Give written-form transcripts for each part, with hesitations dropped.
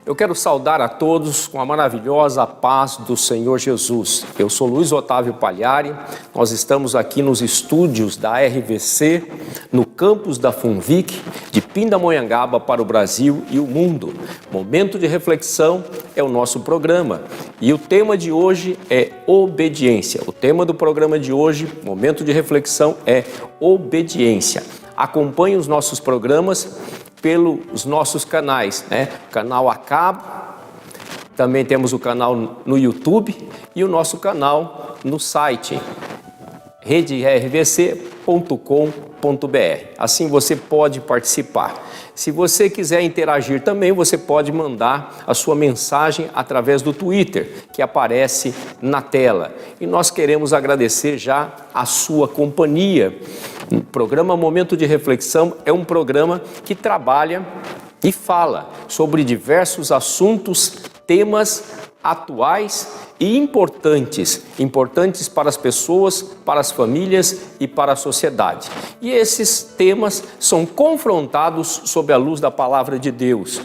Eu quero saudar a todos com a maravilhosa paz do Senhor Jesus. Eu sou Luiz Otávio Pagliari, nós estamos aqui nos estúdios da RVC, no campus da Funvic, de Pindamonhangaba para o Brasil e o mundo. Momento de reflexão é o nosso programa e o tema de hoje é obediência. O tema do programa de hoje, momento de reflexão, é obediência. Acompanhe os nossos programas pelos nossos canais, Canal a cabo, também temos o canal no YouTube e o nosso canal no site redervc.com.br. Assim você pode participar. Se você quiser interagir também, você pode mandar a sua mensagem através do Twitter, que aparece na tela. E nós queremos agradecer já a sua companhia. O programa Momento de Reflexão é um programa que trabalha e fala sobre diversos assuntos, temas atuais e importantes para as pessoas, para as famílias e para a sociedade. E esses temas são confrontados sob a luz da palavra de Deus,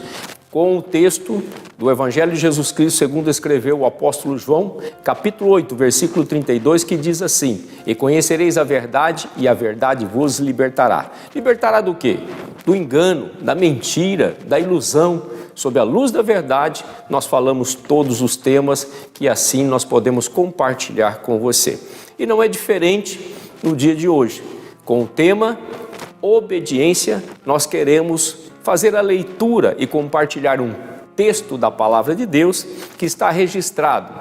com o texto do Evangelho de Jesus Cristo, segundo escreveu o apóstolo João, capítulo 8, versículo 32, que diz assim: e conhecereis a verdade, e a verdade vos libertará. Libertará do quê? Do engano, da mentira, da ilusão. Sob a luz da verdade, nós falamos todos os temas que assim nós podemos compartilhar com você. E não é diferente no dia de hoje. Com o tema obediência, nós queremos fazer a leitura e compartilhar um texto da palavra de Deus que está registrado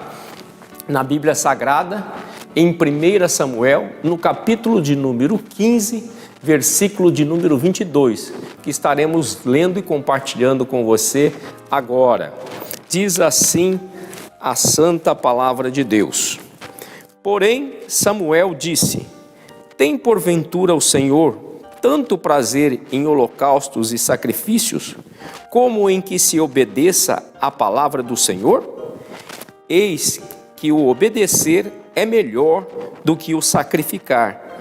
na Bíblia Sagrada, em 1 Samuel, no capítulo de número 15, versículo de número 22, que estaremos lendo e compartilhando com você agora. Diz assim a santa palavra de Deus: porém Samuel disse: tem porventura o Senhor tanto prazer em holocaustos e sacrifícios, como em que se obedeça à palavra do Senhor? Eis que o obedecer é melhor do que o sacrificar,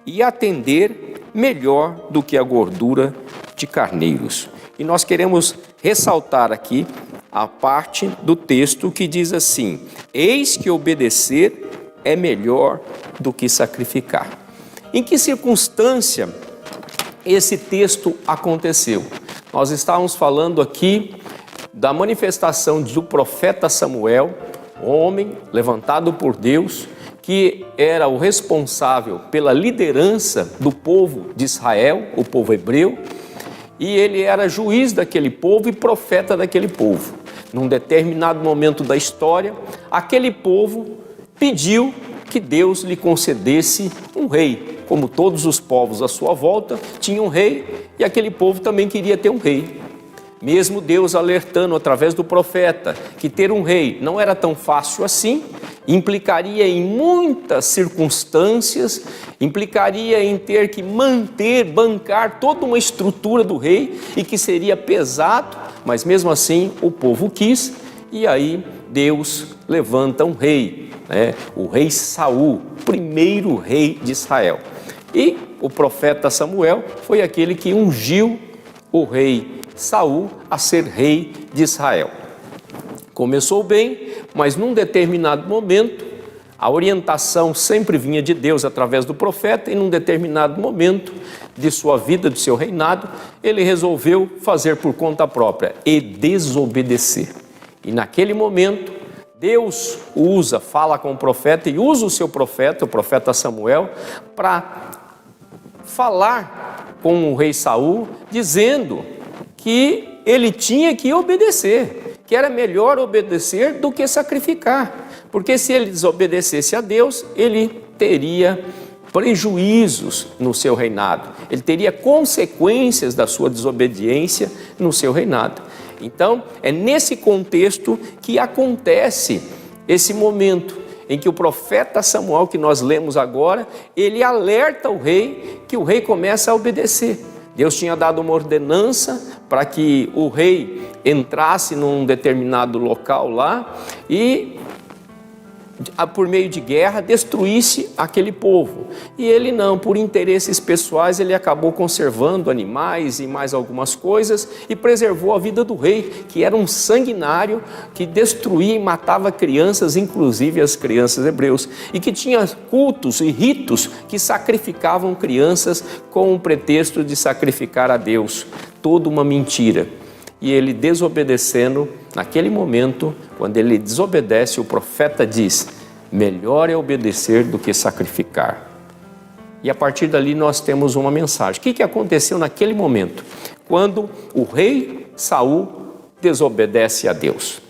e atender melhor do que a gordura de carneiros. E nós queremos ressaltar aqui a parte do texto que diz assim: eis que obedecer é melhor do que sacrificar. Em que circunstância esse texto aconteceu? Nós estávamos falando aqui da manifestação do profeta Samuel, homem levantado por Deus, que era o responsável pela liderança do povo de Israel, o povo hebreu, e ele era juiz daquele povo e profeta daquele povo. Num determinado momento da história, aquele povo pediu que Deus lhe concedesse um rei. Como todos os povos à sua volta tinham um rei, e aquele povo também queria ter um rei. Mesmo Deus alertando através do profeta que ter um rei não era tão fácil assim, implicaria em muitas circunstâncias, implicaria em ter que bancar toda uma estrutura do rei e que seria pesado, mas mesmo assim o povo quis, e aí Deus levanta um rei, o rei Saul, primeiro rei de Israel. E o profeta Samuel foi aquele que ungiu o rei Saul a ser rei de Israel. Começou bem, mas num determinado momento, a orientação sempre vinha de Deus através do profeta, e num determinado momento de sua vida, do seu reinado, ele resolveu fazer por conta própria e desobedecer. E naquele momento, Deus fala com o profeta e usa o seu profeta, o profeta Samuel, para falar com o rei Saul, dizendo que ele tinha que obedecer, que era melhor obedecer do que sacrificar, porque se ele desobedecesse a Deus, ele teria prejuízos no seu reinado, ele teria consequências da sua desobediência no seu reinado. Então, é nesse contexto que acontece esse momento em que o profeta Samuel, que nós lemos agora, ele alerta o rei, que o rei começa a obedecer. Deus tinha dado uma ordenança para que o rei entrasse num determinado local lá e por meio de guerra, destruísse aquele povo. E ele não, por interesses pessoais, ele acabou conservando animais e mais algumas coisas e preservou a vida do rei, que era um sanguinário que destruía e matava crianças, inclusive as crianças hebreus, e que tinha cultos e ritos que sacrificavam crianças com o pretexto de sacrificar a Deus. Toda uma mentira. E ele desobedecendo, naquele momento, quando ele desobedece, o profeta diz: melhor é obedecer do que sacrificar. E a partir dali nós temos uma mensagem. O que aconteceu naquele momento? Quando o rei Saul desobedece a Deus.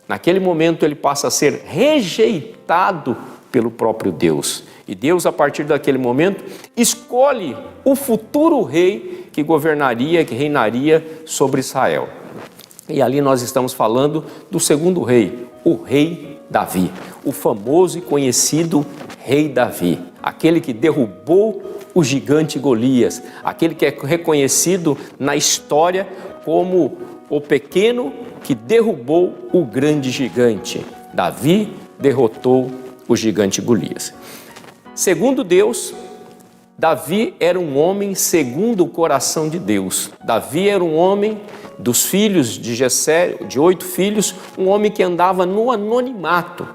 Naquele momento ele passa a ser rejeitado pelo próprio Deus. E Deus, a partir daquele momento, escolhe o futuro rei que governaria, que reinaria sobre Israel. E ali nós estamos falando do segundo rei, o rei Davi, o famoso e conhecido rei Davi, aquele que derrubou o gigante Golias, aquele que é reconhecido na história como o pequeno que derrubou o grande gigante. Davi derrotou o gigante Golias. Segundo Deus, Davi era um homem segundo o coração de Deus. Davi era um homem dos filhos de Jessé, de 8 filhos, um homem que andava no anonimato,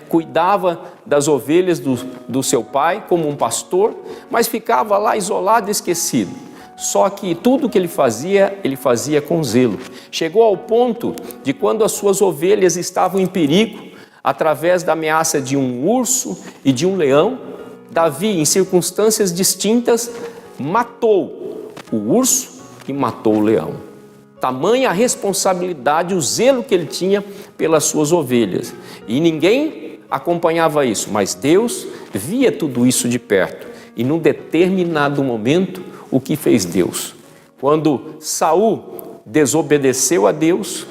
cuidava das ovelhas do seu pai como um pastor, mas ficava lá isolado e esquecido. Só que tudo que ele fazia com zelo. Chegou ao ponto de, quando as suas ovelhas estavam em perigo, através da ameaça de um urso e de um leão, Davi, em circunstâncias distintas, matou o urso e matou o leão. Tamanha a responsabilidade, o zelo que ele tinha pelas suas ovelhas. E ninguém acompanhava isso, mas Deus via tudo isso de perto. E num determinado momento, o que fez Deus? Quando Saul desobedeceu a Deus,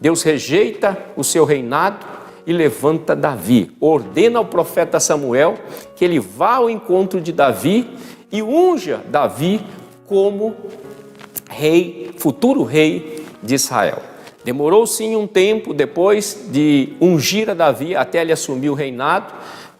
Deus rejeita o seu reinado e levanta Davi, ordena ao profeta Samuel que ele vá ao encontro de Davi e unja Davi como rei, futuro rei de Israel. Demorou sim um tempo depois de ungir a Davi até ele assumir o reinado.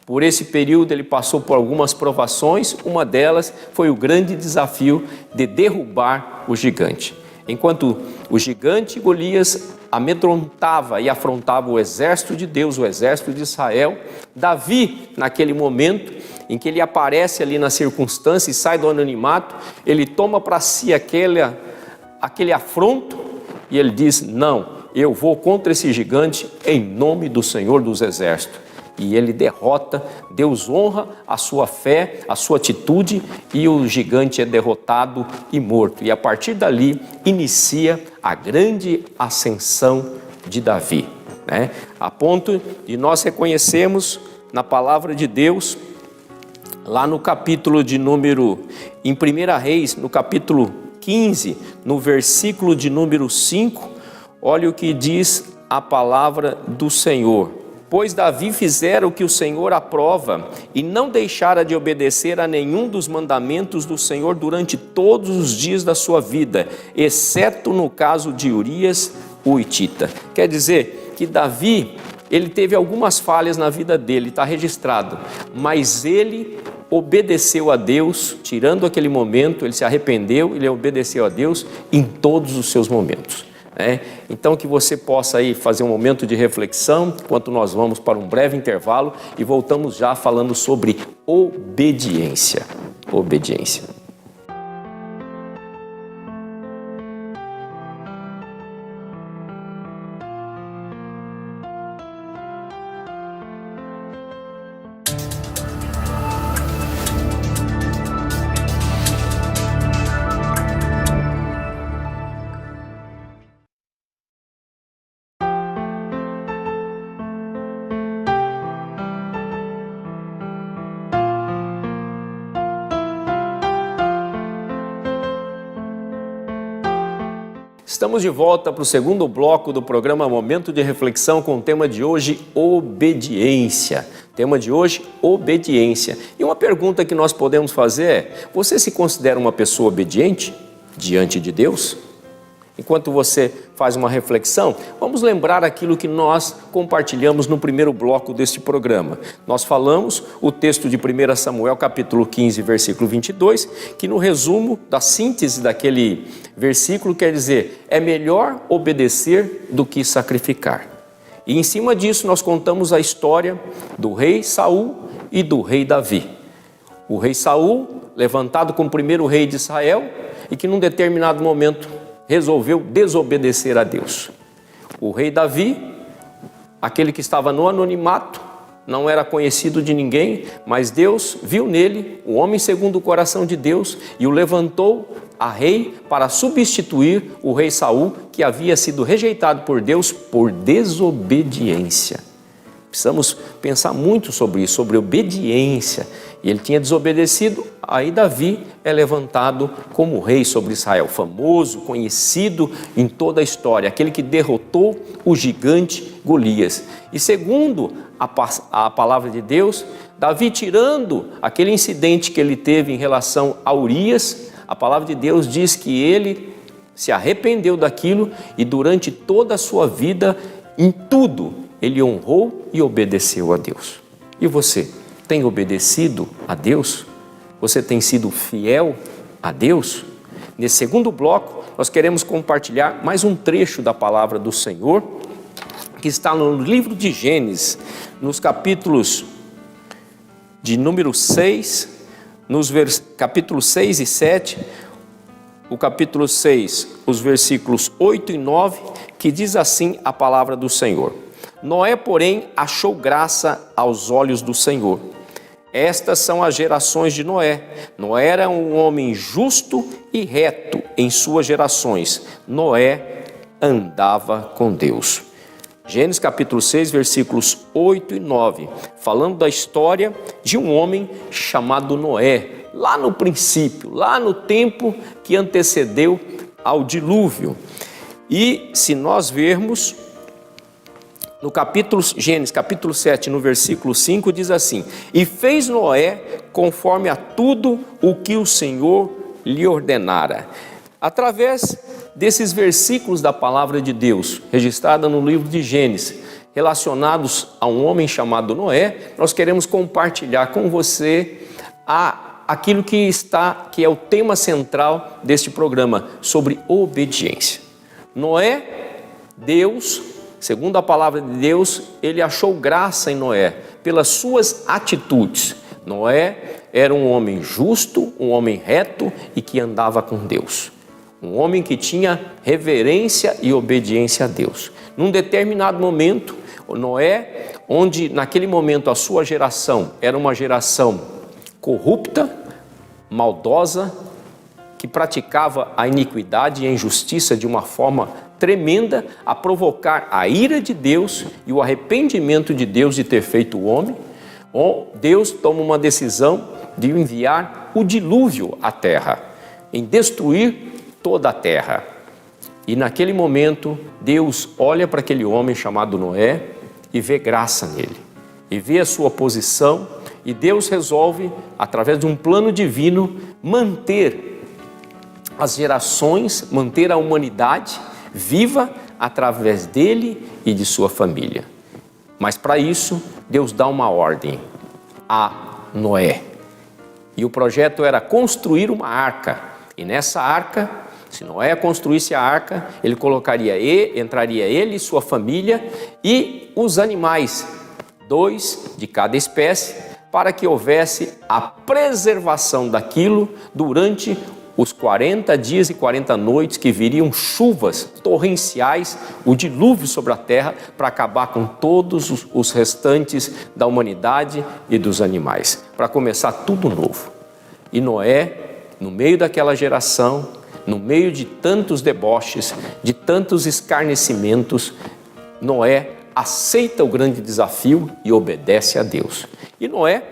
Por esse período ele passou por algumas provações, uma delas foi o grande desafio de derrubar o gigante. Enquanto o gigante Golias amedrontava e afrontava o exército de Deus, o exército de Israel, Davi, naquele momento em que ele aparece ali na circunstância e sai do anonimato, ele toma para si aquele afronto e ele diz: não, eu vou contra esse gigante em nome do Senhor dos Exércitos. E ele derrota, Deus honra a sua fé, a sua atitude, e o gigante é derrotado e morto. E a partir dali inicia a grande ascensão de Davi, a ponto de nós reconhecermos na palavra de Deus, lá no capítulo de número, em 1 Reis, no capítulo 15, no versículo de número 5, olha o que diz a palavra do Senhor. Pois Davi fizera o que o Senhor aprova e não deixara de obedecer a nenhum dos mandamentos do Senhor durante todos os dias da sua vida, exceto no caso de Urias, o hitita. Quer dizer que Davi, ele teve algumas falhas na vida dele, está registrado, mas ele obedeceu a Deus, tirando aquele momento, ele se arrependeu, ele obedeceu a Deus em todos os seus momentos. Então que você possa aí fazer um momento de reflexão, enquanto nós vamos para um breve intervalo e voltamos já falando sobre obediência. Obediência. Estamos de volta para o segundo bloco do programa Momento de Reflexão com o tema de hoje, obediência. Tema de hoje, obediência. E uma pergunta que nós podemos fazer é: você se considera uma pessoa obediente diante de Deus? enquanto você faz uma reflexão, vamos lembrar aquilo que nós compartilhamos no primeiro bloco deste programa. Nós falamos o texto de 1 Samuel, capítulo 15, versículo 22, que no resumo da síntese daquele versículo quer dizer: é melhor obedecer do que sacrificar. E em cima disso nós contamos a história do rei Saul e do rei Davi. O rei Saul, levantado como primeiro rei de Israel, e que num determinado momento resolveu desobedecer a Deus. O rei Davi, aquele que estava no anonimato, não era conhecido de ninguém, mas Deus viu nele o homem segundo o coração de Deus e o levantou a rei para substituir o rei Saul, que havia sido rejeitado por Deus por desobediência. Precisamos pensar muito sobre isso, sobre obediência. E ele tinha desobedecido, aí Davi é levantado como rei sobre Israel, famoso, conhecido em toda a história, aquele que derrotou o gigante Golias. E segundo a palavra de Deus, Davi, tirando aquele incidente que ele teve em relação a Urias, a palavra de Deus diz que ele se arrependeu daquilo e durante toda a sua vida, em tudo, ele honrou e obedeceu a Deus. E você, tem obedecido a Deus? Você tem sido fiel a Deus? Nesse segundo bloco, nós queremos compartilhar mais um trecho da palavra do Senhor, que está no livro de Gênesis, nos capítulos de número 6, capítulo 6 e 7, o capítulo 6, os versículos 8 e 9, que diz assim a palavra do Senhor: Noé, porém, achou graça aos olhos do Senhor. Estas são as gerações de Noé. Noé era um homem justo e reto em suas gerações. Noé andava com Deus. Gênesis capítulo 6, versículos 8 e 9, falando da história de um homem chamado Noé, lá no princípio, lá no tempo que antecedeu ao dilúvio. E se nós vermos no Gênesis capítulo 7, no versículo 5, diz assim: E fez Noé conforme a tudo o que o Senhor lhe ordenara. Através desses versículos da palavra de Deus, registrada no livro de Gênesis, relacionados a um homem chamado Noé, nós queremos compartilhar com você aquilo que é o tema central deste programa, sobre obediência. Noé, Deus, segundo a palavra de Deus, ele achou graça em Noé pelas suas atitudes. Noé era um homem justo, um homem reto e que andava com Deus. Um homem que tinha reverência e obediência a Deus. Num determinado momento, Noé, onde naquele momento a sua geração era uma geração corrupta, maldosa, que praticava a iniquidade e a injustiça de uma forma tremenda, a provocar a ira de Deus e o arrependimento de Deus de ter feito o homem, Deus toma uma decisão de enviar o dilúvio à terra, em destruir toda a terra. E naquele momento, Deus olha para aquele homem chamado Noé e vê graça nele, e vê a sua posição, e Deus resolve, através de um plano divino, manter as gerações, manter a humanidade viva através dele e de sua família. Mas para isso, Deus dá uma ordem a Noé. E o projeto era construir uma arca. E nessa arca, se Noé construísse a arca, ele entraria ele e sua família e os animais, 2 de cada espécie, para que houvesse a preservação daquilo durante os 40 dias e 40 noites que viriam chuvas torrenciais, o dilúvio sobre a terra, para acabar com todos os restantes da humanidade e dos animais, para começar tudo novo. E Noé, no meio daquela geração, no meio de tantos deboches, de tantos escarnecimentos, Noé aceita o grande desafio e obedece a Deus. E Noé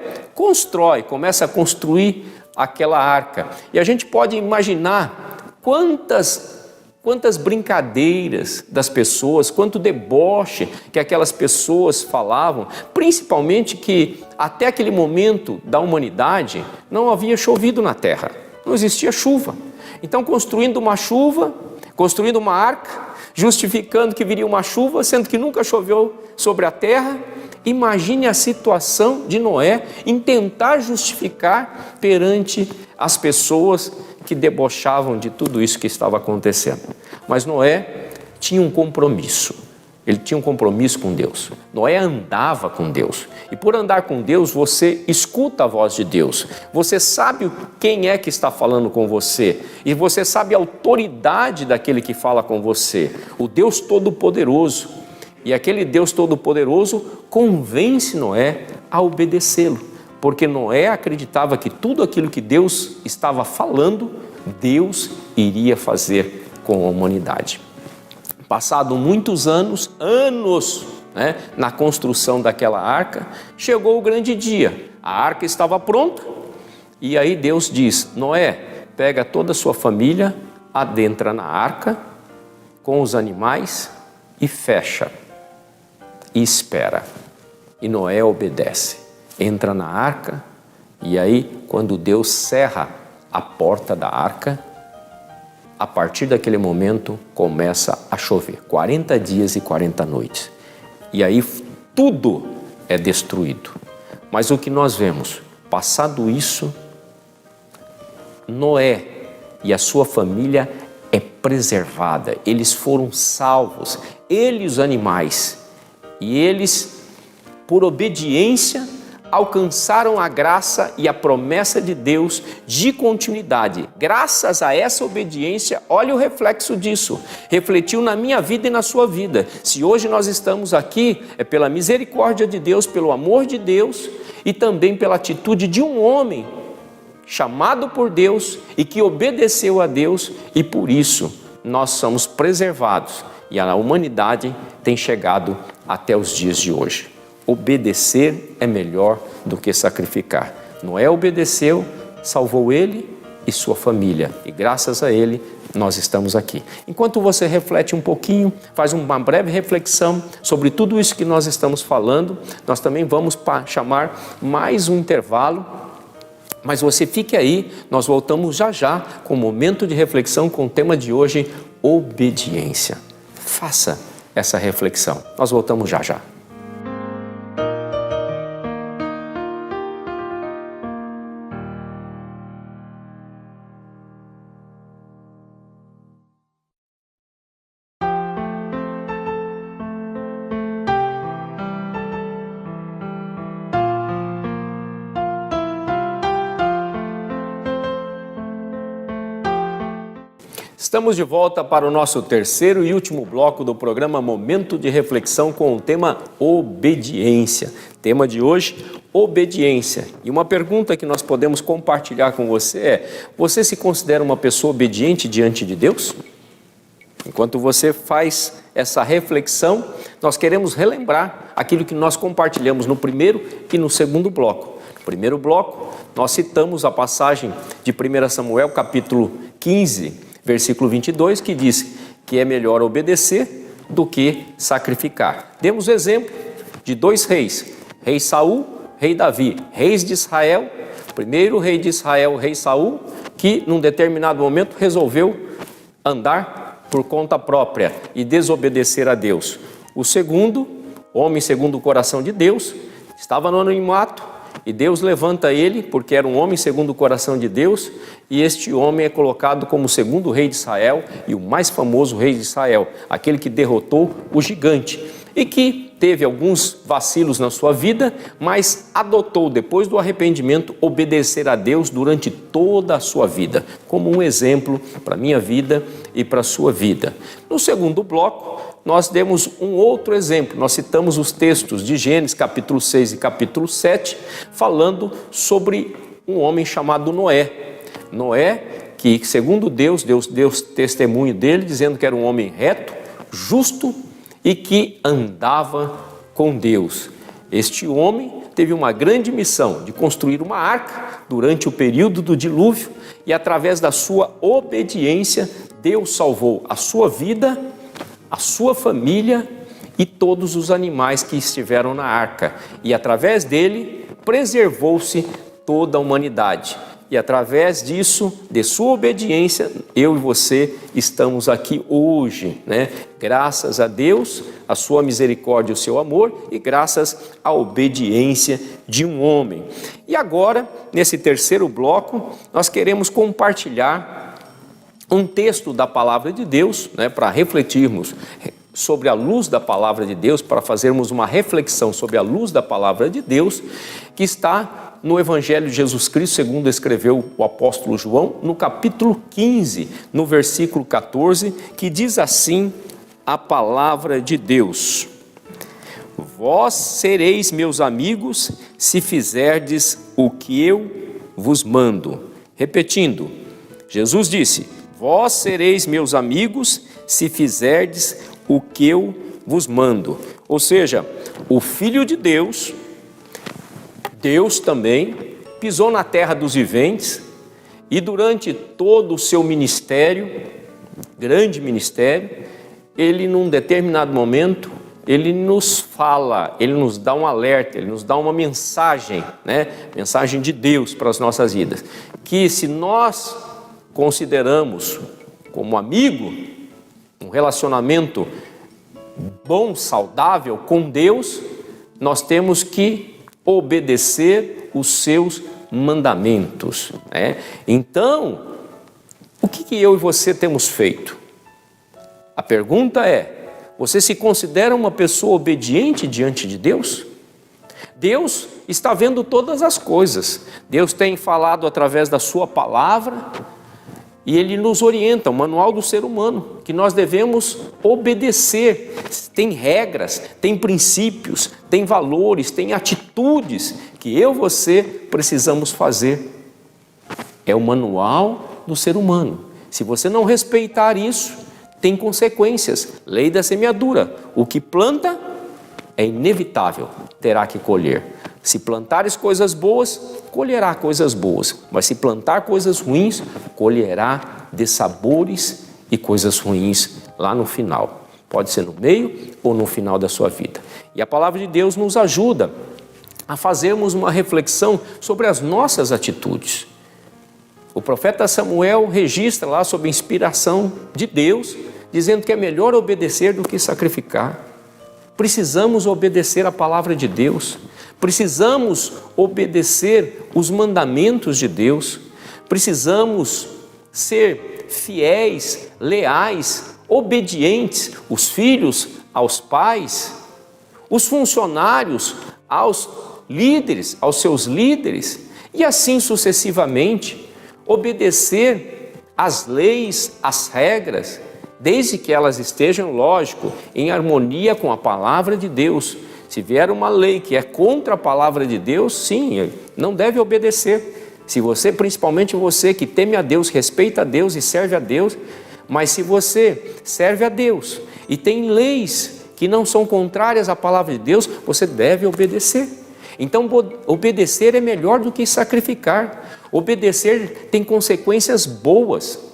começa a construir aquela arca. E a gente pode imaginar quantas brincadeiras das pessoas, quanto deboche que aquelas pessoas falavam, principalmente que até aquele momento da humanidade não havia chovido na terra, não existia chuva. Então, construindo uma chuva, construindo uma arca, justificando que viria uma chuva, sendo que nunca choveu sobre a terra. Imagine a situação de Noé em tentar justificar perante as pessoas que debochavam de tudo isso que estava acontecendo. Mas Noé tinha um compromisso. Ele tinha um compromisso com Deus. Noé andava com Deus. E por andar com Deus, você escuta a voz de Deus. Você sabe quem é que está falando com você. E você sabe a autoridade daquele que fala com você. O Deus Todo-Poderoso. E aquele Deus Todo-Poderoso convence Noé a obedecê-lo. Porque Noé acreditava que tudo aquilo que Deus estava falando, Deus iria fazer com a humanidade. Passado muitos anos, na construção daquela arca, chegou o grande dia. A arca estava pronta e aí Deus diz: Noé, pega toda a sua família, adentra na arca com os animais e fecha e espera. E Noé obedece, entra na arca e aí quando Deus cerra a porta da arca, a partir daquele momento começa a chover, 40 dias e 40 noites. E aí tudo é destruído. Mas o que nós vemos, passado isso, Noé e a sua família é preservada. Eles foram salvos, ele e os animais. E eles, por obediência, alcançaram a graça e a promessa de Deus de continuidade. Graças a essa obediência, olha o reflexo disso, refletiu na minha vida e na sua vida. Se hoje nós estamos aqui, é pela misericórdia de Deus, pelo amor de Deus e também pela atitude de um homem chamado por Deus e que obedeceu a Deus, e por isso nós somos preservados e a humanidade tem chegado até os dias de hoje. Obedecer é melhor do que sacrificar. Noé obedeceu, salvou ele e sua família. E graças a ele, nós estamos aqui. Enquanto você reflete um pouquinho, faz uma breve reflexão sobre tudo isso que nós estamos falando, nós também vamos chamar mais um intervalo. Mas você fique aí, nós voltamos já já com o momento de reflexão com o tema de hoje, obediência. Faça essa reflexão. Nós voltamos já já. Estamos de volta para o nosso terceiro e último bloco do programa Momento de Reflexão com o tema obediência. Tema de hoje, obediência. E uma pergunta que nós podemos compartilhar com você é: você se considera uma pessoa obediente diante de Deus? Enquanto você faz essa reflexão, nós queremos relembrar aquilo que nós compartilhamos no primeiro e no segundo bloco. No primeiro bloco, nós citamos a passagem de 1 Samuel, capítulo 15, versículo 22, que diz que é melhor obedecer do que sacrificar. Demos exemplo de dois reis, rei Saul, rei Davi, reis de Israel. Primeiro rei de Israel, o rei Saul, que num determinado momento resolveu andar por conta própria e desobedecer a Deus. O segundo, homem segundo o coração de Deus, estava no anonimato, e Deus levanta ele, porque era um homem segundo o coração de Deus, e este homem é colocado como o segundo rei de Israel e o mais famoso rei de Israel, aquele que derrotou o gigante e que teve alguns vacilos na sua vida, mas adotou, depois do arrependimento, obedecer a Deus durante toda a sua vida, como um exemplo para a minha vida e para a sua vida. No segundo bloco, nós demos um outro exemplo, nós citamos os textos de Gênesis capítulo 6 e capítulo 7, falando sobre um homem chamado Noé. Noé, que segundo Deus deu testemunho dele, dizendo que era um homem reto, justo e que andava com Deus. Este homem teve uma grande missão de construir uma arca durante o período do dilúvio e através da sua obediência, Deus salvou a sua vida, a sua família e todos os animais que estiveram na arca. E através dele, preservou-se toda a humanidade. E através disso, de sua obediência, eu e você estamos aqui hoje, né? Graças a Deus, a sua misericórdia e o seu amor, e graças à obediência de um homem. E agora, nesse terceiro bloco, nós queremos compartilhar um texto da palavra de Deus, né, para refletirmos sobre a luz da palavra de Deus, para fazermos uma reflexão sobre a luz da palavra de Deus, que está no Evangelho de Jesus Cristo, segundo escreveu o apóstolo João, no capítulo 15, no versículo 14, que diz assim a palavra de Deus: vós sereis meus amigos se fizerdes o que eu vos mando. Repetindo, Jesus disse: vós sereis meus amigos se fizerdes o que eu vos mando. Ou seja, o Filho de Deus, Deus também, pisou na terra dos viventes e durante todo o seu ministério, grande ministério, ele num determinado momento, ele nos fala, ele nos dá um alerta, ele nos dá uma mensagem, né? Mensagem de Deus para as nossas vidas, que se nós consideramos como amigo, um relacionamento bom, saudável com Deus, nós temos que obedecer os seus mandamentos, né? Então, o que eu e você temos feito? A pergunta é: você se considera uma pessoa obediente diante de Deus? Deus está vendo todas as coisas. Deus tem falado através da sua palavra e Ele nos orienta, o manual do ser humano, que nós devemos obedecer. Tem regras, tem princípios, tem valores, tem atitudes que eu e você precisamos fazer. É o manual do ser humano. Se você não respeitar isso, tem consequências. Lei da semeadura: o que planta é inevitável, terá que colher. Se plantares coisas boas, colherá coisas boas, mas se plantar coisas ruins, colherá dessabores e coisas ruins lá no final. Pode ser no meio ou no final da sua vida. E a palavra de Deus nos ajuda a fazermos uma reflexão sobre as nossas atitudes. O profeta Samuel registra lá sob inspiração de Deus, dizendo que é melhor obedecer do que sacrificar. Precisamos obedecer a palavra de Deus, precisamos obedecer os mandamentos de Deus, precisamos ser fiéis, leais, obedientes, os filhos aos pais, os funcionários aos líderes, aos seus líderes, e assim sucessivamente, obedecer às leis, às regras, desde que elas estejam, lógico, em harmonia com a palavra de Deus. Se vier uma lei que é contra a palavra de Deus, sim, não deve obedecer. Se você, principalmente você que teme a Deus, respeita a Deus e serve a Deus, mas se você serve a Deus e tem leis que não são contrárias à palavra de Deus, você deve obedecer. Então, obedecer é melhor do que sacrificar. Obedecer tem consequências boas.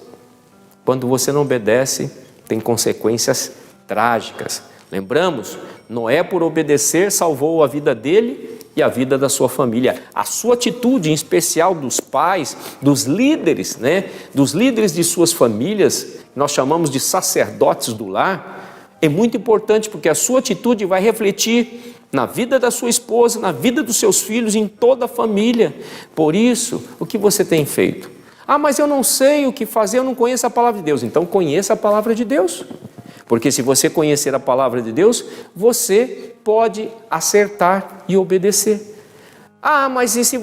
Quando você não obedece, tem consequências trágicas. Lembramos, Noé, por obedecer, salvou a vida dele e a vida da sua família. A sua atitude, em especial dos pais, dos líderes, né? Dos líderes de suas famílias, nós chamamos de sacerdotes do lar, é muito importante, porque a sua atitude vai refletir na vida da sua esposa, na vida dos seus filhos, em toda a família. Por isso, o que você tem feito? Ah, mas eu não sei o que fazer, eu não conheço a palavra de Deus. Então conheça a palavra de Deus, porque se você conhecer a palavra de Deus, você pode acertar e obedecer. Ah, mas e se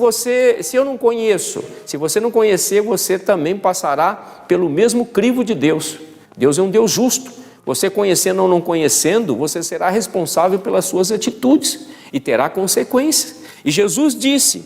eu não conheço? Se você não conhecer, você também passará pelo mesmo crivo de Deus. Deus é um Deus justo. Você conhecendo ou não conhecendo, você será responsável pelas suas atitudes e terá consequências. E Jesus disse,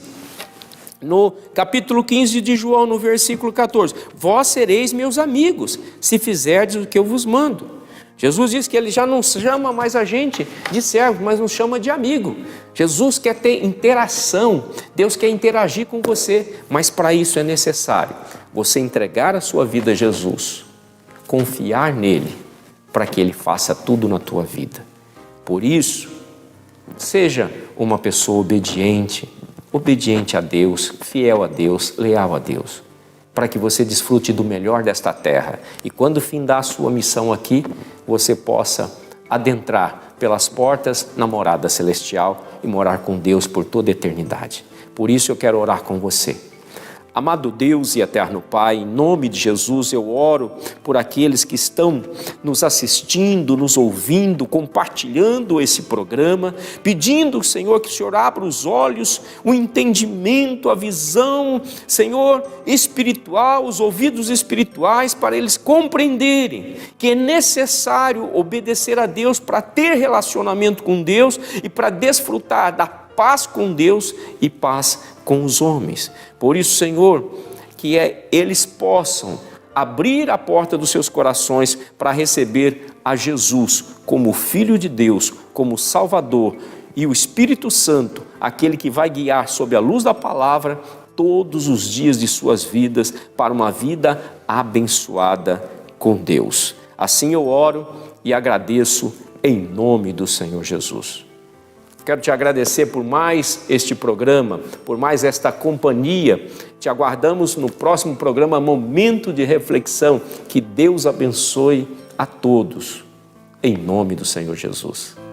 no capítulo 15 de João, no versículo 14, vós sereis meus amigos, se fizerdes o que eu vos mando. Jesus diz que Ele já não chama mais a gente de servo, mas nos chama de amigo. Jesus quer ter interação, Deus quer interagir com você, mas para isso é necessário você entregar a sua vida a Jesus, confiar nele, para que Ele faça tudo na tua vida. Por isso, seja uma pessoa obediente, obediente a Deus, fiel a Deus, leal a Deus, para que você desfrute do melhor desta terra e quando findar a sua missão aqui, você possa adentrar pelas portas na morada celestial e morar com Deus por toda a eternidade. Por isso eu quero orar com você. Amado Deus e eterno Pai, em nome de Jesus eu oro por aqueles que estão nos assistindo, nos ouvindo, compartilhando esse programa, pedindo, Senhor, que o Senhor abra os olhos, o entendimento, a visão, Senhor, espiritual, os ouvidos espirituais, para eles compreenderem que é necessário obedecer a Deus para ter relacionamento com Deus e para desfrutar da paz com Deus e paz com os homens. Por isso, Senhor, que eles possam abrir a porta dos seus corações para receber a Jesus como Filho de Deus, como Salvador, e o Espírito Santo, aquele que vai guiar sob a luz da palavra todos os dias de suas vidas para uma vida abençoada com Deus. Assim eu oro e agradeço em nome do Senhor Jesus. Quero te agradecer por mais este programa, por mais esta companhia. Te aguardamos no próximo programa Momento de Reflexão. Que Deus abençoe a todos, em nome do Senhor Jesus.